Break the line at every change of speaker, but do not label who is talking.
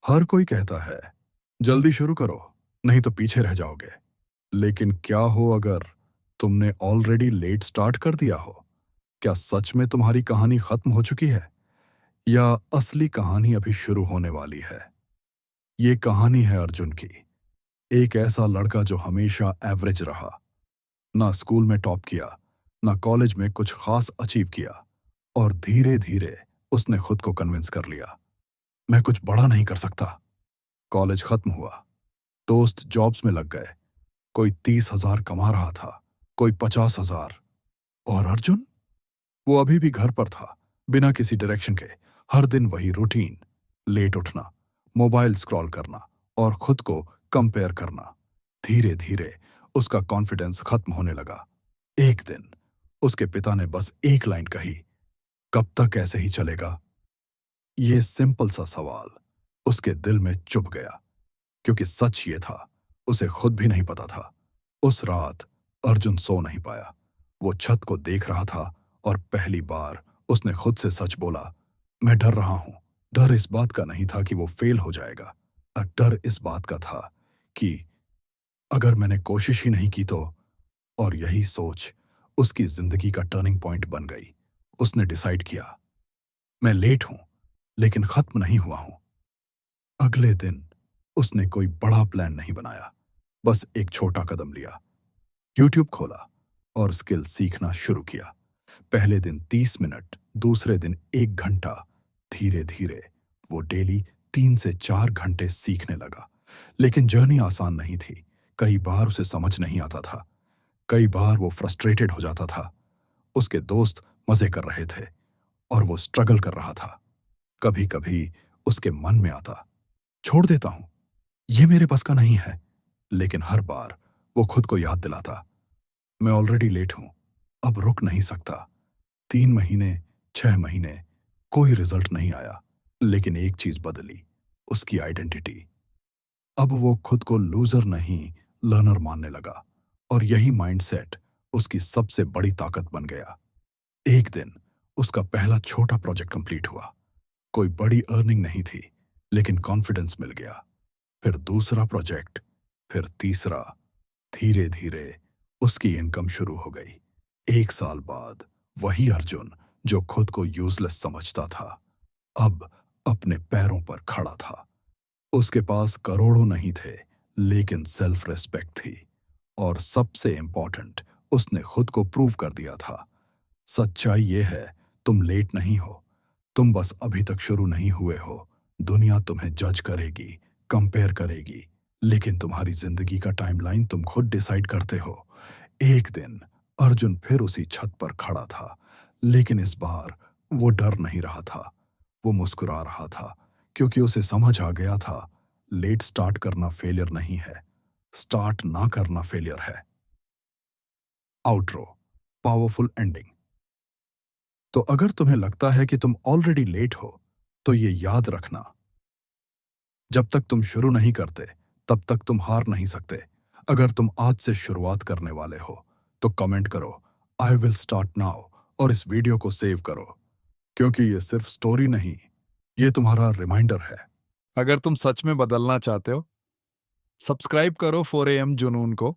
हर कोई कहता है जल्दी शुरू करो, नहीं तो पीछे रह जाओगे। लेकिन क्या हो अगर तुमने ऑलरेडी लेट स्टार्ट कर दिया हो? क्या सच में तुम्हारी कहानी खत्म हो चुकी है, या असली कहानी अभी शुरू होने वाली है? ये कहानी है अर्जुन की। एक ऐसा लड़का जो हमेशा एवरेज रहा, ना स्कूल में टॉप किया, ना कॉलेज में कुछ खास अचीव किया, और धीरे धीरे उसने खुद को कन्विंस कर लिया, मैं कुछ बड़ा नहीं कर सकता। कॉलेज खत्म हुआ, दोस्त जॉब्स में लग गए, कोई 30,000 कमा रहा था, कोई 50,000। और अर्जुन, वो अभी भी घर पर था, बिना किसी डायरेक्शन के। हर दिन वही रूटीन, लेट उठना, मोबाइल स्क्रॉल करना और खुद को कंपेयर करना। धीरे धीरे उसका कॉन्फिडेंस खत्म होने लगा। एक दिन उसके पिता ने बस एक लाइन कही, कब तक ऐसे ही चलेगा? ये सिंपल सा सवाल उसके दिल में चुभ गया, क्योंकि सच ये था, उसे खुद भी नहीं पता था। उस रात अर्जुन सो नहीं पाया। वो छत को देख रहा था और पहली बार उसने खुद से सच बोला, मैं डर रहा हूं। डर इस बात का नहीं था कि वो फेल हो जाएगा, डर इस बात का था कि अगर मैंने कोशिश ही नहीं की तो। और यही सोच उसकी जिंदगी का टर्निंग पॉइंट बन गई। उसने डिसाइड किया, मैं लेट हूं, लेकिन खत्म नहीं हुआ हूं। अगले दिन उसने कोई बड़ा प्लान नहीं बनाया, बस एक छोटा कदम लिया। यूट्यूब खोला और स्किल सीखना शुरू किया। पहले दिन 30 मिनट, दूसरे दिन 1 घंटा। धीरे धीरे वो डेली 3 से 4 घंटे सीखने लगा। लेकिन जर्नी आसान नहीं थी। कई बार उसे समझ नहीं आता था, कई बार वो फ्रस्ट्रेटेड हो जाता था। उसके दोस्त मजे कर रहे थे और वो स्ट्रगल कर रहा था। कभी कभी उसके मन में आता, छोड़ देता हूं, ये मेरे बस का नहीं है। लेकिन हर बार वो खुद को याद दिलाता, मैं ऑलरेडी लेट हूं, अब रुक नहीं सकता। 3 महीने, 6 महीने, कोई रिजल्ट नहीं आया। लेकिन एक चीज बदली, उसकी आइडेंटिटी। अब वो खुद को लूजर नहीं, लर्नर मानने लगा। और यही माइंडसेट उसकी सबसे बड़ी ताकत बन गया। एक दिन उसका पहला छोटा प्रोजेक्ट कंप्लीट हुआ। कोई बड़ी अर्निंग नहीं थी, लेकिन कॉन्फिडेंस मिल गया। फिर दूसरा प्रोजेक्ट, फिर तीसरा। धीरे धीरे उसकी इनकम शुरू हो गई। 1 साल बाद वही अर्जुन जो खुद को यूजलेस समझता था, अब अपने पैरों पर खड़ा था। उसके पास करोड़ों नहीं थे, लेकिन सेल्फ रिस्पेक्ट थी। और सबसे इंपॉर्टेंट, उसने खुद को प्रूव कर दिया था। सच्चाई ये है, तुम लेट नहीं हो, तुम बस अभी तक शुरू नहीं हुए हो। दुनिया तुम्हें जज करेगी, कंपेयर करेगी, लेकिन तुम्हारी जिंदगी का टाइमलाइन तुम खुद डिसाइड करते हो। एक दिन अर्जुन फिर उसी छत पर खड़ा था, लेकिन इस बार वो डर नहीं रहा था, वो मुस्कुरा रहा था, क्योंकि उसे समझ आ गया था, लेट स्टार्ट करना फेलियर नहीं है, स्टार्ट ना करना फेलियर है। Outro, powerful ending. तो अगर तुम्हें लगता है कि तुम ऑलरेडी लेट हो, तो ये याद रखना, जब तक तुम शुरू नहीं करते, तब तक तुम हार नहीं सकते। अगर तुम आज से शुरुआत करने वाले हो, तो कमेंट करो, आई विल स्टार्ट नाउ, और इस वीडियो को सेव करो, क्योंकि ये सिर्फ स्टोरी नहीं, ये तुम्हारा रिमाइंडर है। अगर तुम सच में बदलना चाहते हो, सब्सक्राइब करो 4 AM जुनून को